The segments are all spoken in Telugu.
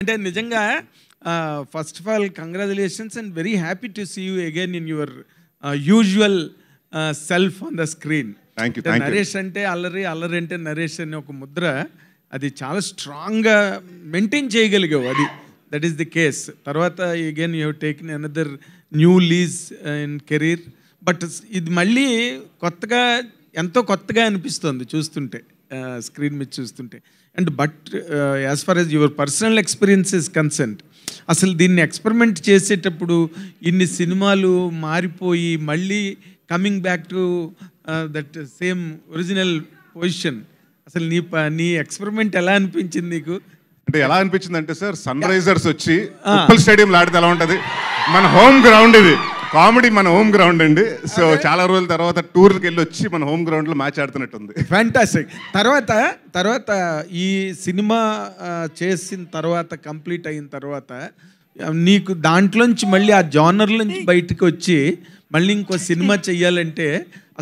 అంటే నిజంగా first of all congratulations and very happy to see you again in your usual self on the screen. Naresh అంటే అల్లరి, అల్లరి అంటే నరేష్ అనే ఒక ముద్ర అది చాలా స్ట్రాంగ్గా మెయింటైన్ చేయగలిగావు. అది దట్ ఈస్ ది కేస్. తర్వాత again you have taken another new lease in career. But ఇది మళ్ళీ కొత్తగా ఎంతో కొత్తగా అనిపిస్తుంది చూస్తుంటే, స్క్రీన్ మీద చూస్తుంటే. And but as far as your personal experience is concerned, అసలు దీన్ని ఎక్స్పెరిమెంట్ చేసేటప్పుడు ఇన్ని సినిమాలు మారిపోయి మళ్ళీ coming back to that same original position, అసలు నీ ఎక్స్పెరిమెంట్ ఎలా అనిపించింది నీకు? అంటే ఎలా అనిపించింది అంటే సార్, సన్ రైజర్స్ వచ్చి ఉప్పల్ స్టేడియం ఆడితే ఎలా ఉంటుంది, మన హోమ్ గ్రౌండ్ ఇది, కామెడీ మన హోమ్ గ్రౌండ్ అండి. సో చాలా రోజుల తర్వాత టూర్కి వెళ్ళి వచ్చి మన హోమ్ గ్రౌండ్లో మ్యాచ్ ఆడుతున్నట్టుంది. ఫ్యాంటాస్టిక్. తర్వాత ఈ సినిమా చేసిన తర్వాత, కంప్లీట్ అయిన తర్వాత నీకు దాంట్లోంచి మళ్ళీ ఆ జానర్ నుంచి బయటకు వచ్చి మళ్ళీ ఇంకో సినిమా చెయ్యాలంటే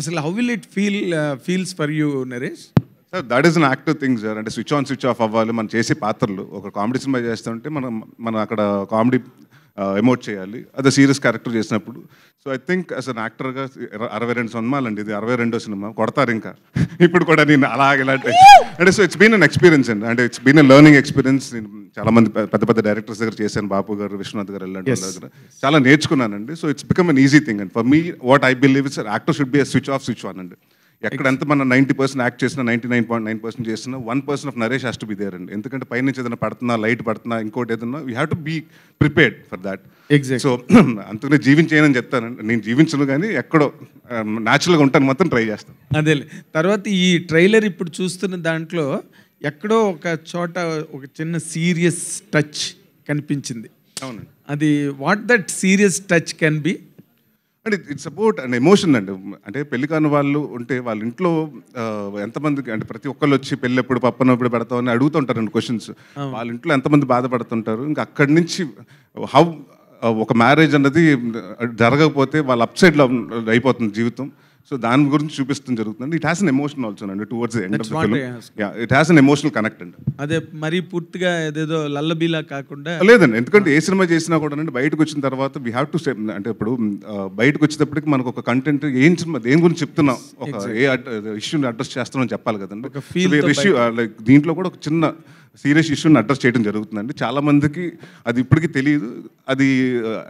అసలు how will it feels for you Naresh? Sir that is an active thing sir. అంటే స్విచ్ ఆన్ స్విచ్ ఆఫ్ అవ్వాలి. మనం చేసే పాత్రలు ఒక కామెడీ సినిమా చేస్తుంటే మనం అక్కడ కామెడీ ఎమోట్ చేయాలి, అదే సీరియస్ క్యారెక్టర్ చేసినప్పుడు. So I think as an యాక్టర్గా 62 సినిమాలండి, ఇది 62వ సినిమా కొడతారు ఇంకా. ఇప్పుడు కూడా నేను ఇలాంటి అంటే so it's been an experience అండి. అంటే it's been a learning experience. నేను చాలా మంది పెద్ద పెద్ద డైరెక్టర్స్ దగ్గర చేశాను, బాపు గారు, విశ్వనాథ్ గారు, ఇలాంటి వాళ్ళ దగ్గర చాలా నేర్చుకున్నానండి. So it's become an easy thing and for me what I believe it's actor should be a switch off switch on అండి. ఎక్కడ ఎంత మనం 90% యాక్ట్ చేసినా, 99.9% చేసినా 1% of Naresh has to be there అండి. ఎందుకంటే పైనుంచి ఏదైనా పడుతున్నా, లైట్ పడుతున్నా, ఇంకోటి ఏదన్నా you have to be prepared for that. So అందుకనే జీవించేయనని చెప్తానండి. నేను జీవించను కానీ ఎక్కడో న్యాచురల్గా ఉంటాను మాత్రం ట్రై చేస్తాను. అదే తర్వాత ఈ ట్రైలర్ ఇప్పుడు చూస్తున్న దాంట్లో ఎక్కడో ఒక చోట ఒక చిన్న సీరియస్ టచ్ కనిపించింది. అవునండి. అది what that serious touch can be? అంటే ఇట్స్ అబౌట్ అండ్ ఎమోషన్ అండి. అంటే పెళ్లి కాని వాళ్ళు ఉంటే వాళ్ళ ఇంట్లో ఎంతమందికి, అంటే ప్రతి ఒక్కళ్ళు వచ్చి పెళ్ళి ఎప్పుడు పప్పనప్పుడు పెడతామని అడుగుతుంటారండి క్వశ్చన్స్. వాళ్ళ ఇంట్లో ఎంతమంది బాధపడుతుంటారు. ఇంకా అక్కడి నుంచి హౌ ఒక మ్యారేజ్ అన్నది జరగకపోతే వాళ్ళ అప్సైడ్లో అయిపోతుంది జీవితం. సో దాని గురించి చూపిస్తుంది జరుగుతుంది. It has an emotion also అండి towards the end of the film. It has an emotional connect అండి. అదే మరీ పూర్తిగా ఏదేదో లల్లబీలా కాకుండా లేదండి. ఎందుకంటే ఏ సినిమా చేసినా కూడా అండి బయటకు వచ్చిన తర్వాత వీ హ్యావ్ టు స్టెప్. అంటే ఇప్పుడు బయటకు వచ్చేటప్పటికి మనకు ఒక కంటెంట్ ఏం సినిమా దేని గురించి చెప్తున్నాం, ఒక ఏ ఇష్యూని అడ్రస్ చేస్తున్నాం చెప్పాలి కదండి. ఇష్యూ లైక్ దీంట్లో కూడా ఒక చిన్న సీరియస్ ఇష్యూని అడ్రస్ చేయడం జరుగుతుందండి. చాలా మందికి అది ఇప్పటికీ తెలియదు. అది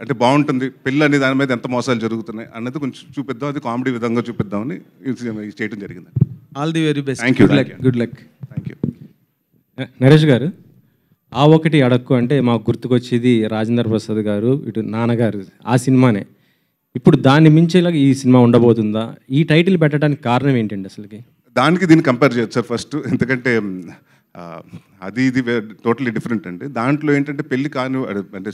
అంటే బాగుంటుంది పెళ్ళి అనే దాని మీద ఎంత మోసాలు జరుగుతున్నాయి అన్నది కొంచెం చూపిద్దాం, అది కామెడీ విధంగా చూపిద్దామని చేయడం జరిగింది. All the very best. Thank you. Good luck. Thank you. Naresh గారు, ఆ ఒకటి అడక్కు అంటే మాకు గుర్తుకొచ్చేది రాజేంద్ర ప్రసాద్ గారు, ఇటు నాన్నగారు, ఆ సినిమానే. ఇప్పుడు దాన్ని మించేలాగా ఈ సినిమా ఉండబోతుందా? ఈ టైటిల్ పెట్టడానికి కారణం ఏంటండి అసలుకి? దానికి దీన్ని కంపేర్ చేయొచ్చు సార్ ఫస్ట్. ఎందుకంటే అది ఇది టోటలీ డిఫరెంట్ అండి. దాంట్లో ఏంటంటే పెళ్లి కాని అంటే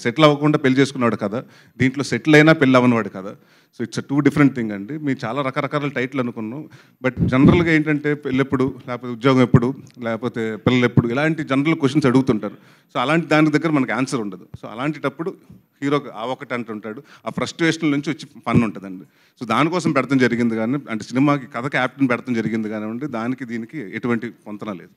సెటిల్ అవ్వకుండా పెళ్లి చేసుకున్నాడు కదా, దీంట్లో సెటిల్ అయినా పెళ్ళి అవ్వనివాడు కదా. So it's two different thing అండి. మేము చాలా రకరకాల టైటిల్ అనుకున్నాం. బట్ జనరల్గా ఏంటంటే పెళ్ళి ఎప్పుడు, లేకపోతే ఉద్యోగం ఎప్పుడు, లేకపోతే పిల్లలు ఎప్పుడు, ఇలాంటి జనరల్ క్వశ్చన్స్ అడుగుతుంటారు. సో అలాంటి దాని దగ్గర మనకు ఆన్సర్ ఉండదు. సో అలాంటిటప్పుడు హీరో ఆ ఒకటి అంటుంటాడు, ఆ ఫ్రస్ట్రేషన్ నుంచి వచ్చి ఫన్ ఉంటుందండి. సో దానికోసం పెడతాం జరిగింది కానీ, అంటే సినిమాకి కథకి యాప్ట్ని పెడతాం జరిగింది కానివ్వండి, దానికి దీనికి ఎటువంటి పొంతన లేదు.